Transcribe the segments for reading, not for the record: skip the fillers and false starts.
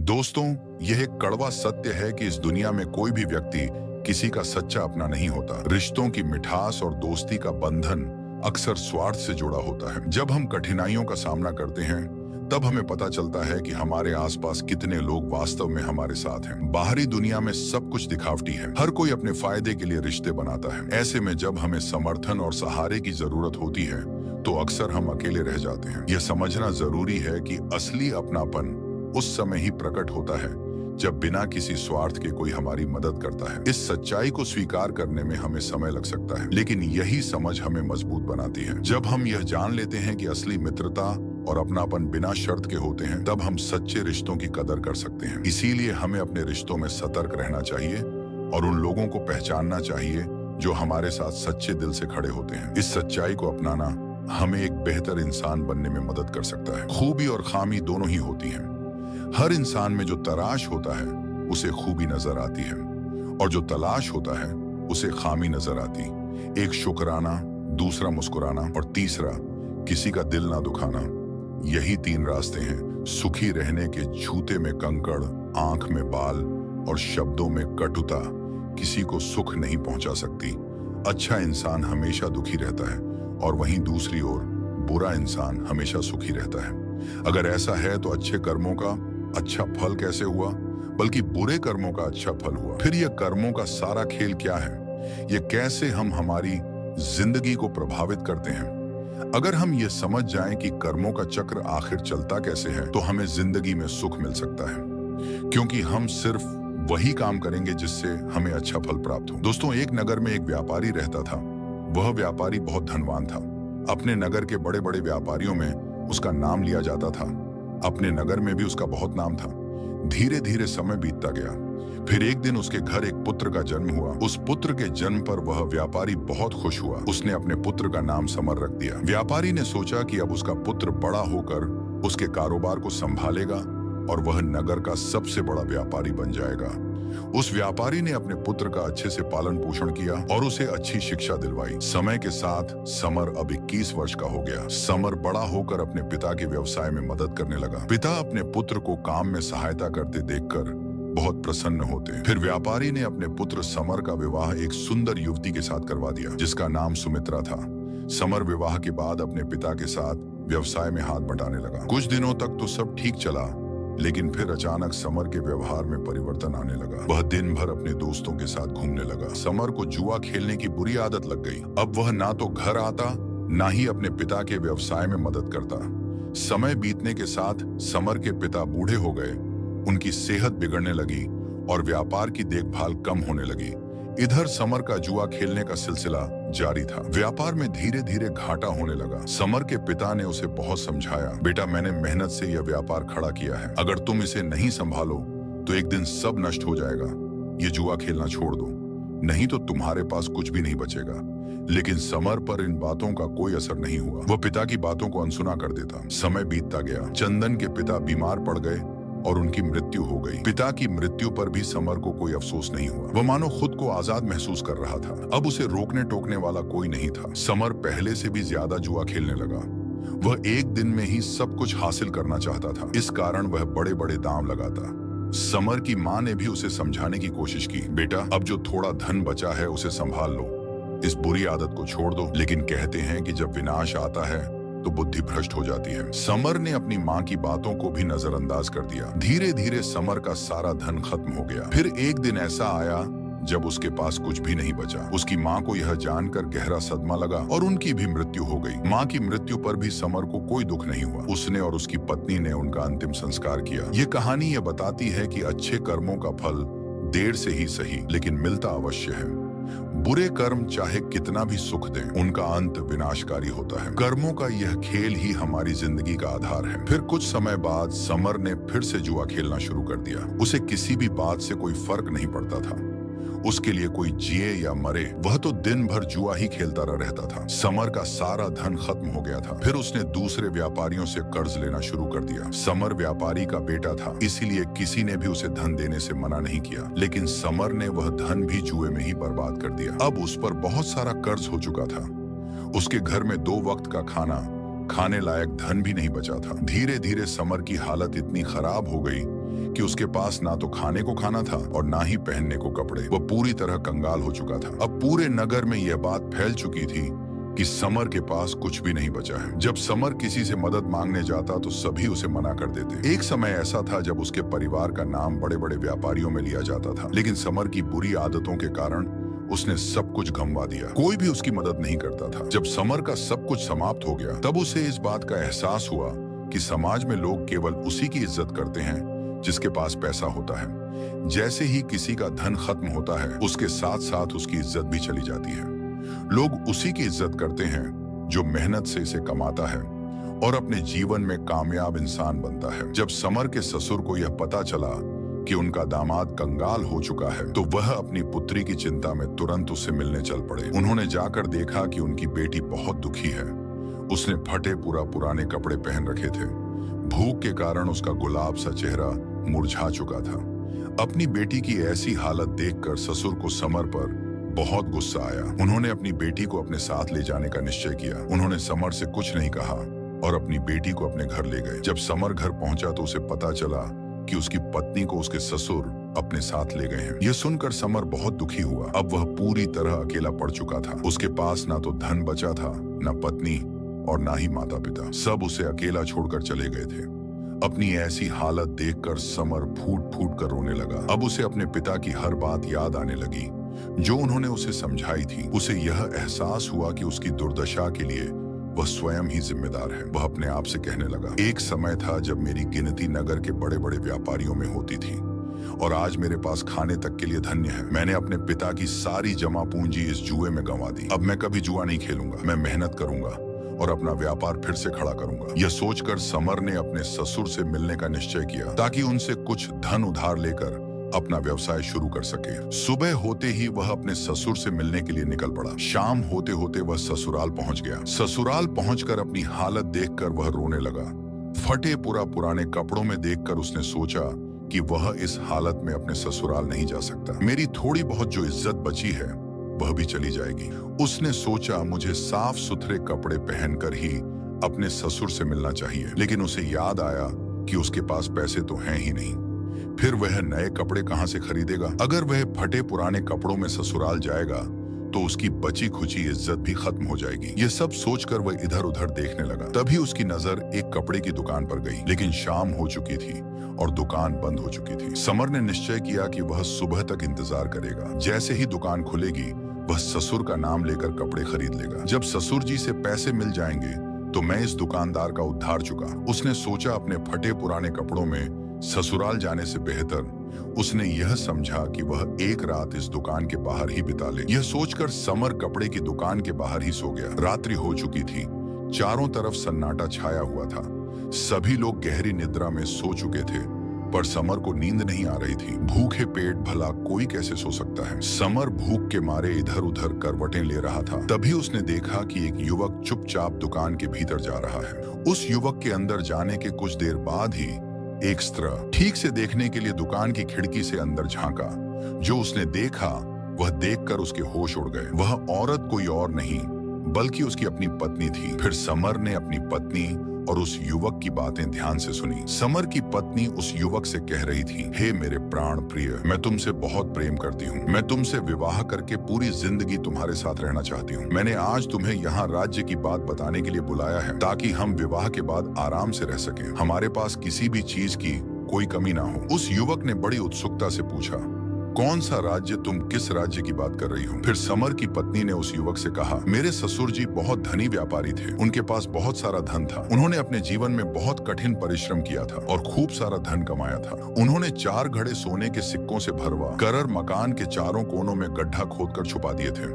दोस्तों, यह एक कड़वा सत्य है कि इस दुनिया में कोई भी व्यक्ति किसी का सच्चा अपना नहीं होता। रिश्तों की मिठास और दोस्ती का बंधन अक्सर स्वार्थ से जुड़ा होता है। जब हम कठिनाइयों का सामना करते हैं, तब हमें पता चलता है कि हमारे आसपास कितने लोग वास्तव में हमारे साथ हैं। बाहरी दुनिया में सब कुछ दिखावटी है। हर कोई अपने फायदे के लिए रिश्ते बनाता है। ऐसे में जब हमें समर्थन और सहारे की जरूरत होती है, तो अक्सर हम अकेले रह जाते हैं। यह समझना जरूरी है कि असली अपनापन उस समय ही प्रकट होता है जब बिना किसी स्वार्थ के कोई हमारी मदद करता है। इस सच्चाई को स्वीकार करने में हमें समय लग सकता है, लेकिन यही समझ हमें मजबूत बनाती है। जब हम यह जान लेते हैं कि असली मित्रता और अपनापन बिना शर्त के होते हैं, तब हम सच्चे रिश्तों की कदर कर सकते हैं। इसीलिए हमें अपने रिश्तों में सतर्क रहना चाहिए और उन लोगों को पहचानना चाहिए जो हमारे साथ सच्चे दिल से खड़े होते हैं। इस सच्चाई को अपनाना हमें एक बेहतर इंसान बनने में मदद कर सकता है। खूबी और खामी दोनों ही होती हैं। हर इंसान में जो तराश होता है उसे खूबी नजर आती है, और जो तलाश होता है उसे खामी नजर आती। एक शुक्राना, दूसरा मुस्कुराना और तीसरा किसी का दिल ना दुखाना, यही तीन रास्ते हैं सुखी रहने के। जूते में कंकड़, आंख में बाल और शब्दों में कटुता किसी को सुख नहीं पहुंचा सकती। अच्छा इंसान हमेशा दुखी रहता है, और वहीं दूसरी ओर बुरा इंसान हमेशा सुखी रहता है। अगर ऐसा है तो अच्छे कर्मों का अच्छा फल कैसे हुआ, बल्कि बुरे कर्मों का अच्छा फल हुआ। फिर यह कर्मों का सारा खेल क्या है, ये कैसे हम हमारी जिंदगी को प्रभावित करते हैं। अगर हम ये समझ जाएं कि कर्मों का चक्र आखिर चलता कैसे है, तो हमें जिंदगी में सुख मिल सकता है, क्योंकि हम सिर्फ वही काम करेंगे जिससे हमें अच्छा फल प्राप्त हो। दोस्तों, एक नगर में एक व्यापारी रहता था। वह व्यापारी बहुत धनवान था। अपने नगर के बड़े बड़े व्यापारियों में उसका नाम लिया जाता था। अपने नगर में भी उसका बहुत नाम था। धीरे धीरे समय बीतता गया। फिर एक दिन उसके घर एक पुत्र का जन्म हुआ। उस पुत्र के जन्म पर वह व्यापारी बहुत खुश हुआ। उसने अपने पुत्र का नाम समर रख दिया। व्यापारी ने सोचा कि अब उसका पुत्र बड़ा होकर उसके कारोबार को संभालेगा और वह नगर का सबसे बड़ा व्यापारी बन जाएगा। उस व्यापारी ने अपने पुत्र का अच्छे से पालन पोषण किया और उसे अच्छी शिक्षा दिलवाई। समय के साथ समर अब 21 वर्ष का हो गया। समर बड़ा होकर अपने पिता के व्यवसाय में मदद करने लगा। पिता अपने पुत्र को काम में सहायता करते देखकर बहुत प्रसन्न होते। फिर व्यापारी ने अपने पुत्र समर का विवाह एक सुंदर युवती के साथ करवा दिया, जिसका नाम सुमित्रा था। समर विवाह के बाद अपने पिता के साथ व्यवसाय में हाथ बंटाने लगा। कुछ दिनों तक तो सब ठीक चला, लेकिन फिर अचानक समर के व्यवहार में परिवर्तन आने लगा। वह दिन भर अपने दोस्तों के साथ घूमने लगा। समर को जुआ खेलने की बुरी आदत लग गई। अब वह ना तो घर आता, ना ही अपने पिता के व्यवसाय में मदद करता। समय बीतने के साथ समर के पिता बूढ़े हो गए। उनकी सेहत बिगड़ने लगी और व्यापार की देखभाल कम होने लगी। इधर समर का जुआ खेलने का सिलसिला जारी था। व्यापार में धीरे धीरे घाटा होने लगा। समर के पिता ने उसे बहुत समझाया, बेटा, मैंने मेहनत से यह व्यापार खड़ा किया है। अगर तुम इसे नहीं संभालो तो एक दिन सब नष्ट हो जाएगा। ये जुआ खेलना छोड़ दो, नहीं तो तुम्हारे पास कुछ भी नहीं बचेगा। लेकिन समर पर इन बातों का कोई असर नहीं हुआ। वह पिता की बातों को अनसुना कर देता। समय बीतता गया। चंदन के पिता बीमार पड़ गए और उनकी मृत्यु हो गई। पिता की मृत्यु पर भी समर को कोई अफसोस नहीं हुआ। वह मानो खुद को आजाद महसूस कर रहा था। अब उसे रोकने टोकने वाला कोई नहीं था। समर पहले से भी ज्यादा जुआ खेलने लगा। वह एक दिन में ही सब कुछ हासिल करना चाहता था। इस कारण वह बड़े बड़े दांव लगाता। समर की माँ ने भी उसे समझाने की कोशिश की, बेटा, अब जो थोड़ा धन बचा है उसे संभाल लो, इस बुरी आदत को छोड़ दो। लेकिन कहते हैं कि जब विनाश आता है तो बुद्धि भ्रष्ट हो जाती है। समर ने अपनी माँ की बातों को भी नजरअंदाज कर दिया। धीरे धीरे समर का सारा धन खत्म हो गया। फिर एक दिन ऐसा आया जब उसके पास कुछ भी नहीं बचा। उसकी माँ को यह जानकर गहरा सदमा लगा और उनकी भी मृत्यु हो गई। माँ की मृत्यु पर भी समर को कोई दुख नहीं हुआ। उसने और उसकी पत्नी ने उनका अंतिम संस्कार किया। ये कहानी ये बताती है कि अच्छे कर्मों का फल देर से ही सही, लेकिन मिलता अवश्य है। बुरे कर्म चाहे कितना भी सुख दें, उनका अंत विनाशकारी होता है। कर्मों का यह खेल ही हमारी जिंदगी का आधार है। फिर कुछ समय बाद समर ने फिर से जुआ खेलना शुरू कर दिया। उसे किसी भी बात से कोई फर्क नहीं पड़ता था। उसके लिए कोई जिए या मरे, वह तो दिन भर जुआ ही खेलता रहता था। समर का सारा धन खत्म हो गया था। फिर उसने दूसरे व्यापारियों से कर्ज लेना शुरू कर दिया। समर व्यापारी का बेटा था, इसीलिए किसी ने भी उसे धन देने से मना नहीं किया। लेकिन समर ने वह धन भी जुए में ही बर्बाद कर दिया। अब उस पर बहुत सारा कर्ज हो चुका था। उसके घर में 2 वक्त का खाना खाने लायक धन भी नहीं बचा था। धीरे धीरे समर की हालत इतनी खराब हो गई कि उसके पास ना तो खाने को खाना था और ना ही पहनने को कपड़े। वह पूरी तरह कंगाल हो चुका था। अब पूरे नगर में यह बात फैल चुकी थी कि समर के पास कुछ भी नहीं बचा है। जब समर किसी से मदद मांगने जाता तो सभी उसे मना कर देते। एक समय ऐसा था जब उसके परिवार का नाम बड़े बड़े व्यापारियों में लिया जाता था, लेकिन समर की बुरी आदतों के कारण उसने सब कुछ गंवा दिया। कोई भी उसकी मदद नहीं करता था। जब समर का सब कुछ समाप्त हो गया तब उसे इस बात का एहसास हुआ कि समाज में लोग केवल उसी की इज्जत करते हैं जिसके पास पैसा होता है। जैसे ही किसी का धन खत्म होता है उसके साथ साथ उसकी इज्जत भी चली जाती है। लोग उसी की इज्जत करते हैं जो मेहनत से इसे कमाता है और अपने जीवन में कामयाब इंसान बनता है। जब समर के ससुर को यह पता चला कि उनका दामाद कंगाल हो चुका है तो वह अपनी पुत्री की चिंता में तुरंत उससे मिलने चल पड़े। उन्होंने जाकर देखा कि उनकी बेटी बहुत दुखी है। उसने फटे पुराने कपड़े पहन रखे थे। भूख के कारण उसका गुलाब सा चेहरा मुरझा चुका था। अपनी बेटी की ऐसी हालत देखकर ससुर को समर पर बहुत गुस्सा आया। उन्होंने अपनी बेटी को अपने साथ ले जाने का निश्चय किया। उन्होंने समर से कुछ नहीं कहा और अपनी बेटी को अपने घर ले गए। जब समर घर पहुंचा तो उसे पता चला कि उसकी पत्नी को उसके ससुर अपने साथ ले गए हैं। यह सुनकर समर बहुत दुखी हुआ। अब वह पूरी तरह अकेला पड़ चुका था। उसके पास ना तो धन बचा था, ना पत्नी और ना ही माता पिता। सब उसे अकेला छोड़कर चले गए थे। अपनी ऐसी हालत देखकर समर फूट फूट कर रोने लगा। अब उसे अपने पिता की हर बात याद आने लगी जो उन्होंने उसे समझाई थी। उसे यह एहसास हुआ कि उसकी दुर्दशा के लिए वह स्वयं ही जिम्मेदार है। वह अपने आप से कहने लगा, एक समय था जब मेरी गिनती नगर के बड़े बड़े व्यापारियों में होती थी और आज मेरे पास खाने तक के लिए धन्य है। मैंने अपने पिता की सारी जमा पूंजी इस जुए में गंवा दी। अब मैं कभी जुआ नहीं खेलूंगा। मैं मेहनत करूंगा और अपना व्यापार फिर से खड़ा करूंगा। यह सोचकर समर ने अपने ससुर से मिलने का निश्चय किया ताकि उनसे कुछ धन उधार लेकर अपना व्यवसाय शुरू कर सके। सुबह होते ही वह अपने ससुर से मिलने के लिए निकल पड़ा। शाम होते होते वह ससुराल पहुंच गया। ससुराल पहुंचकर अपनी हालत देखकर वह रोने लगा। फटे पुराने कपड़ों में देखकर उसने सोचा कि वह इस हालत में अपने ससुराल नहीं जा सकता। मेरी थोड़ी बहुत जो इज्जत बची है वह भी चली जाएगी। उसने सोचा मुझे साफ सुथरे कपड़े पहनकर ही अपने ससुर से मिलना चाहिए, लेकिन उसे याद आया कि उसके पास पैसे तो हैं ही नहीं। फिर वह नए कपड़े कहां से खरीदेगा? अगर वह फटे पुराने कपड़ों में ससुराल जाएगा तो उसकी बची खुची इज्जत भी खत्म हो जाएगी। ये सब सोचकर वह इधर उधर देखने लगा। तभी उसकी नजर एक कपड़े की दुकान पर गई, लेकिन शाम हो चुकी थी और दुकान बंद हो चुकी थी। समर ने निश्चय किया कि वह सुबह तक इंतजार करेगा। जैसे ही दुकान खुलेगी वह ससुर का नाम लेकर कपड़े खरीद लेगा। जब ससुर जी से पैसे मिल जाएंगे तो मैं इस दुकानदार का उद्धार चुका। उसने सोचा अपने फटे पुराने कपड़ों में ससुराल जाने से बेहतर उसने यह समझा कि वह एक रात इस दुकान के बाहर ही बिता ले। यह सोचकर समर कपड़े की दुकान के बाहर ही सो गया। रात्रि हो चुकी थी। चारों तरफ सन्नाटा छाया हुआ था। सभी लोग गहरी निद्रा में सो चुके थे, पर समर को नींद नहीं आ रही थी। भूखे पेट भला कोई कैसे सो सकता है? समर भूख के मारे इधर उधर करवटें ले रहा था। तभी उसने देखा कि एक युवक चुपचाप दुकान के भीतर जा रहा है। उस युवक के अंदर जाने के कुछ देर बाद ही एक स्त्री ठीक से देखने के लिए दुकान की खिड़की से अंदर झांका। जो उसने देखा वह देखकर उसके होश उड़ गए। वह औरत कोई और नहीं बल्कि उसकी अपनी पत्नी थी। फिर समर ने अपनी पत्नी और उस युवक की बातें ध्यान से सुनी। समर की पत्नी उस युवक से कह रही थी, हे मेरे प्राण प्रिय, मैं तुमसे बहुत प्रेम करती हूँ। मैं तुमसे विवाह करके पूरी जिंदगी तुम्हारे साथ रहना चाहती हूँ। मैंने आज तुम्हें यहाँ राज्य की बात बताने के लिए बुलाया है ताकि हम विवाह के बाद आराम से रह सकें। हमारे पास किसी भी चीज की कोई कमी ना हो। उस युवक ने बड़ी उत्सुकता से पूछा, कौन सा राज्य? तुम किस राज्य की बात कर रही हो? फिर समर की पत्नी ने उस युवक से कहा, मेरे ससुर जी बहुत धनी व्यापारी थे। उनके पास बहुत सारा धन था। उन्होंने अपने जीवन में बहुत कठिन परिश्रम किया था और खूब सारा धन कमाया था। उन्होंने 4 घड़े सोने के सिक्कों से भरवा कर मकान के चारों कोनों में गड्ढा खोदकर छुपा दिए थे।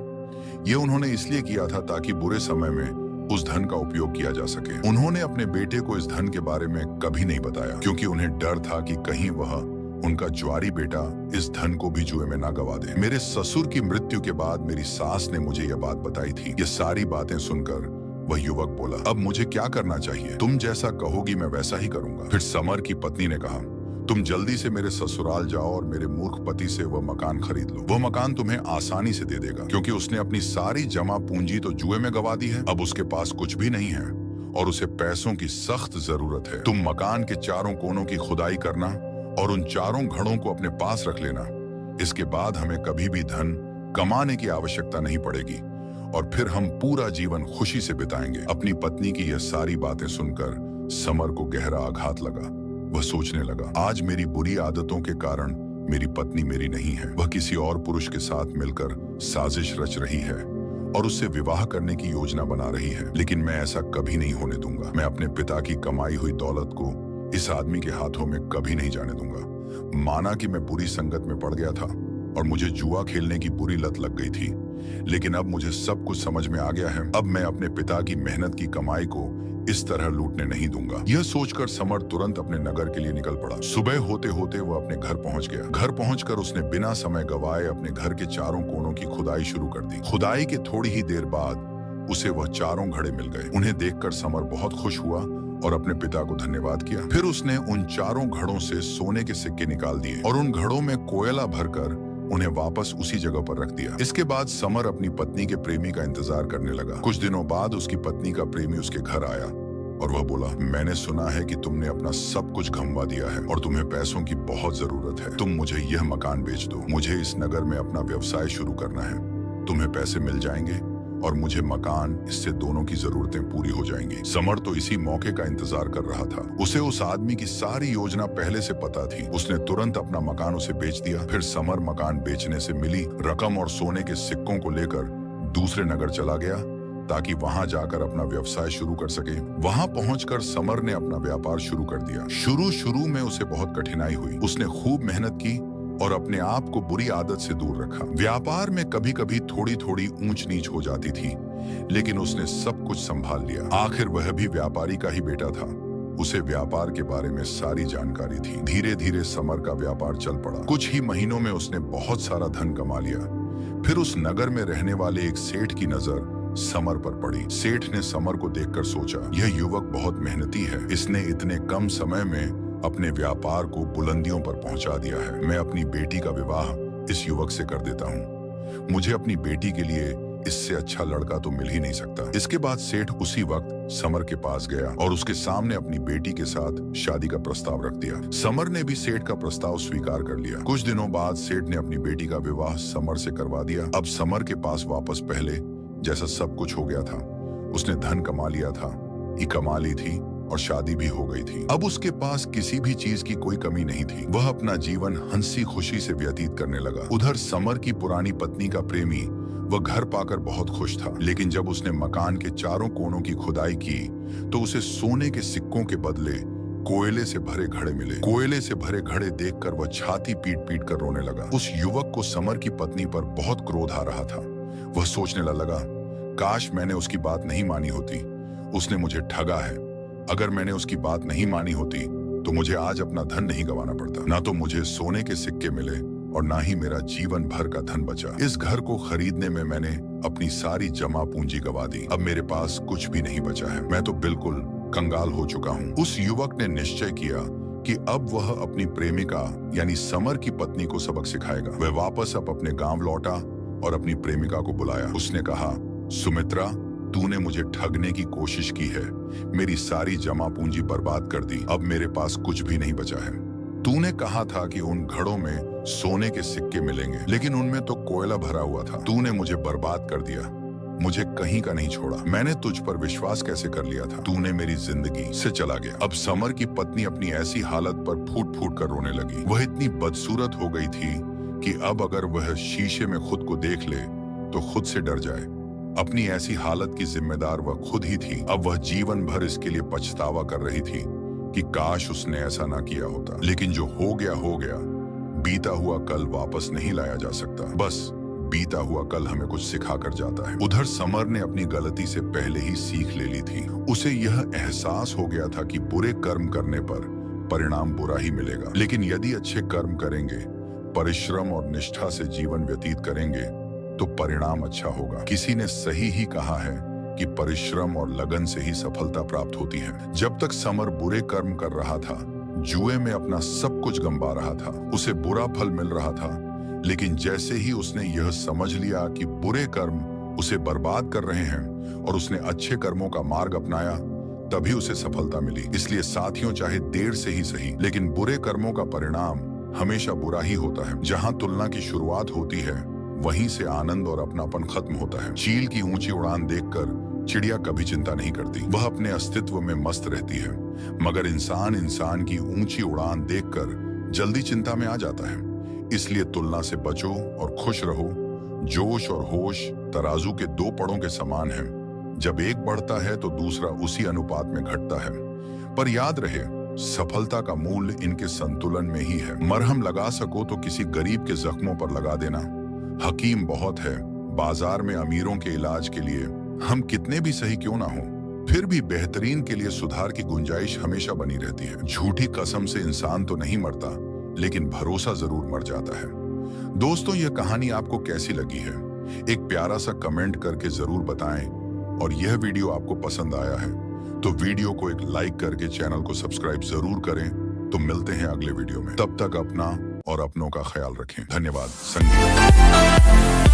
ये उन्होंने इसलिए किया था ताकि बुरे समय में उस धन का उपयोग किया जा सके। उन्होंने अपने बेटे को इस धन के बारे में कभी नहीं बताया, क्योंकि उन्हें डर था कि कहीं वह उनका ज्वारी बेटा इस धन को भी जुए में ना गवा दे। मेरे ससुर की मृत्यु के बाद मेरी सास ने मुझे यह बात बताई थी। ये सारी बातें सुनकर वह युवक बोला, अब मुझे क्या करना चाहिए? तुम जैसा कहोगी मैं वैसा ही करूंगा। फिर समर की पत्नी ने कहा, तुम जल्दी से मेरे ससुराल जाओ और मेरे मूर्ख पति से वह मकान खरीद लो। वह मकान तुम्हें आसानी से दे देगा, क्योंकि उसने अपनी सारी जमा पूंजी तो जुए में गवा दी है। अब उसके पास कुछ भी नहीं है और उसे पैसों की सख्त जरूरत है। तुम मकान के चारों कोनों की खुदाई करना और उन चारों घड़ों को अपने पास रख लेना। इसके बाद हमें कभी भी धन कमाने की आवश्यकता नहीं पड़ेगी और फिर हम पूरा जीवन खुशी से बिताएंगे। अपनी पत्नी की यह सारी बातें सुनकर समर को गहरा आघात लगा। वह सोचने लगा, आज मेरी बुरी आदतों के कारण मेरी पत्नी मेरी नहीं है। वह किसी और पुरुष के साथ मिलकर साजिश रच रही है और उससे विवाह करने की योजना बना रही है। लेकिन मैं ऐसा कभी नहीं होने दूंगा। मैं अपने पिता की कमाई हुई दौलत को इस आदमी के हाथों में कभी नहीं जाने दूंगा। माना कि मैं बुरी संगत में पड़ गया था और मुझे जुआ खेलने की बुरी लत लग गई थी, लेकिन अब मुझे सब कुछ समझ में आ गया है। अब मैं अपने पिता की मेहनत की कमाई को इस तरह लूटने नहीं दूंगा। यह सोचकर समर तुरंत अपने नगर के लिए निकल पड़ा। सुबह होते होते वह अपने घर पहुंच गया। घर पहुंचकर उसने बिना समय गवाए अपने घर के चारों कोनों की खुदाई शुरू कर दी। खुदाई के थोड़ी ही देर बाद उसे वह चारों घड़े मिल गए। उन्हें देखकर समर बहुत खुश हुआ और अपने पिता को धन्यवाद किया। फिर उसने उन चारों घड़ों से सोने के सिक्के निकाल दिए और उन घड़ों में कोयला भरकर उन्हें वापस उसी जगह पर रख दिया। इसके बाद समर अपनी पत्नी के प्रेमी का इंतजार करने लगा। कुछ दिनों बाद उसकी पत्नी का प्रेमी उसके घर आया और वह बोला, मैंने सुना है कि तुमने अपना सब कुछ गंवा दिया है और तुम्हें पैसों की बहुत जरूरत है। तुम मुझे यह मकान बेच दो। मुझे इस नगर में अपना व्यवसाय शुरू करना है। तुम्हें पैसे मिल जाएंगे और मुझे मकान, इससे दोनों की जरूरतें पूरी हो जाएंगी। समर तो इसी मौके का इंतजार कर रहा था। उसे उस आदमी की सारी योजना पहले से पता थी। उसने तुरंत अपना मकान उसे बेच दिया। फिर समर मकान बेचने से मिली रकम और सोने के सिक्कों को लेकर दूसरे नगर चला गया ताकि वहां जाकर अपना व्यवसाय शुरू कर सके। वहां पहुंचकर समर ने अपना व्यापार शुरू कर दिया। शुरू में उसे बहुत कठिनाई हुई। उसने खूब मेहनत की और अपने आप को बुरी आदत से दूर रखा। व्यापार में कभी कभी थोड़ी ऊंच नीच हो जाती थी, लेकिन उसने सब कुछ संभाल लिया। आखिर वह भी व्यापारी का ही बेटा था। उसे व्यापार के बारे में सारी जानकारी थी। धीरे धीरे समर का व्यापार चल पड़ा। कुछ ही महीनों में उसने बहुत सारा धन कमा लिया। फिर उस नगर में रहने वाले एक सेठ की नजर समर पर पड़ी। सेठ ने समर को देखकर सोचा, यह युवक बहुत मेहनती है। इसने इतने कम समय में अपने व्यापार को बुलंदियों पर पहुंचा दिया है। मैं अपनी बेटी का विवाह इस युवक से कर देता हूं। मुझे अपनी बेटी के लिए इससे अच्छा लड़का तो मिल ही नहीं सकता। इसके बाद सेठ उसी वक्त समर के पास गया और उसके सामने अपनी बेटी के साथ शादी का प्रस्ताव रख दिया। समर ने भी सेठ का प्रस्ताव स्वीकार कर लिया। कुछ दिनों बाद सेठ ने अपनी बेटी का विवाह समर से करवा दिया। अब समर के पास वापस पहले जैसा सब कुछ हो गया था। उसने धन कमा लिया था, कमा ली थी और शादी भी हो गई थी। अब उसके पास किसी भी चीज की कोई कमी नहीं थी। वह अपना जीवन हंसी खुशी से व्यतीत करने लगा। उधर समर की पुरानी पत्नी का प्रेमी वह घर पाकर बहुत खुश था, लेकिन जब उसने मकान के चारों कोनों की खुदाई की तो उसे सोने के सिक्कों के बदले कोयले से भरे घड़े मिले। कोयले से भरे घड़े देखकर वह छाती पीट पीट कर रोने लगा। उस युवक को समर की पत्नी पर बहुत क्रोध आ रहा था। वह सोचने लगा, काश मैंने उसकी बात नहीं मानी होती। उसने मुझे ठगा है। अगर मैंने उसकी बात नहीं मानी होती तो मुझे आज अपना धन नहीं गंवाना पड़ता। ना तो मुझे सोने के सिक्के मिले और ना ही मेरा जीवन भर का धन बचा। इस घर को खरीदने में मैंने अपनी सारी जमा पूंजी गंवा दी। अब मेरे पास कुछ भी नहीं बचा है। मैं तो बिल्कुल कंगाल हो चुका हूँ। उस युवक ने निश्चय किया कि अब वह अपनी प्रेमिका यानी समर की पत्नी को सबक सिखाएगा। वह वापस अपने गांव लौटा और अपनी प्रेमिका को बुलाया। उसने कहा, सुमित्रा, तूने मुझे ठगने की कोशिश की है। मेरी सारी जमा पूंजी बर्बाद कर दी। अब मेरे पास कुछ भी नहीं बचा है। तूने कहा था कि उन घड़ों में सोने के सिक्के मिलेंगे, लेकिन उनमें तो कोयला भरा हुआ था। तूने मुझे बर्बाद कर दिया, मुझे कहीं का नहीं छोड़ा। मैंने तुझ पर विश्वास कैसे कर लिया था? तूने मेरी जिंदगी से चला गया। अब समर की पत्नी अपनी ऐसी हालत पर फूट फूट कर रोने लगी। वह इतनी बदसूरत हो गई थी कि अब अगर वह शीशे में खुद को देख ले तो खुद से डर जाए। अपनी ऐसी हालत की जिम्मेदार वह खुद ही थी। अब वह जीवन भर इसके लिए पछतावा कर रही थी कि काश उसने ऐसा ना किया होता। लेकिन जो हो गया हो गया। बीता हुआ कल वापस नहीं लाया जा सकता। बस बीता हुआ कल हमें कुछ सिखा कर जाता है। उधर समर ने अपनी गलती से पहले ही सीख ले ली थी। उसे यह एहसास हो गया था कि बुरे कर्म करने पर परिणाम बुरा ही मिलेगा, लेकिन यदि अच्छे कर्म करेंगे, परिश्रम और निष्ठा से जीवन व्यतीत करेंगे तो परिणाम अच्छा होगा। किसी ने सही ही कहा है कि परिश्रम और लगन से ही सफलता प्राप्त होती है। जब तक समर बुरे कर्म कर रहा था, जुए में अपना सब कुछ गंवा रहा था, उसे बुरा फल मिल रहा था। लेकिन जैसे ही उसने यह समझ लिया कि बुरे कर्म उसे बर्बाद कर रहे हैं और उसने अच्छे कर्मों का मार्ग अपनाया, तभी उसे सफलता मिली। इसलिए साथियों, चाहे देर से ही सही, लेकिन बुरे कर्मों का परिणाम हमेशा बुरा ही होता है। जहां तुलना की शुरुआत होती है, वहीं से आनंद और अपनापन खत्म होता है। चील की ऊंची उड़ान देखकर चिड़िया कभी चिंता नहीं करती, वह अपने अस्तित्व में मस्त रहती है। मगर इंसान की ऊंची उड़ान देखकर जल्दी चिंता में आ जाता है। इसलिए तुलना से बचो और खुश रहो। जोश और होश तराजू के दो पड़ों के समान हैं। जब एक बढ़ता है तो दूसरा उसी अनुपात में घटता है। पर याद रहे, सफलता का मूल्य इनके संतुलन में ही है। मरहम लगा सको तो किसी गरीब के जख्मों पर लगा देना। हकीम बहुत है बाजार में अमीरों के इलाज के लिए। हम कितने भी सही क्यों ना हो, फिर भी बेहतरीन के लिए सुधार की गुंजाइश हमेशा बनी रहती है। झूठी कसम से इंसान तो नहीं मरता, लेकिन भरोसा जरूर मर जाता है। दोस्तों, यह कहानी आपको कैसी लगी है? एक प्यारा सा कमेंट करके जरूर बताएं। और यह वीडियो आपको पसंद आया है तो वीडियो को एक लाइक करके चैनल को सब्सक्राइब जरूर करें। तो मिलते हैं अगले वीडियो में। तब तक अपना और अपनों का ख्याल रखें। धन्यवाद। संगीत।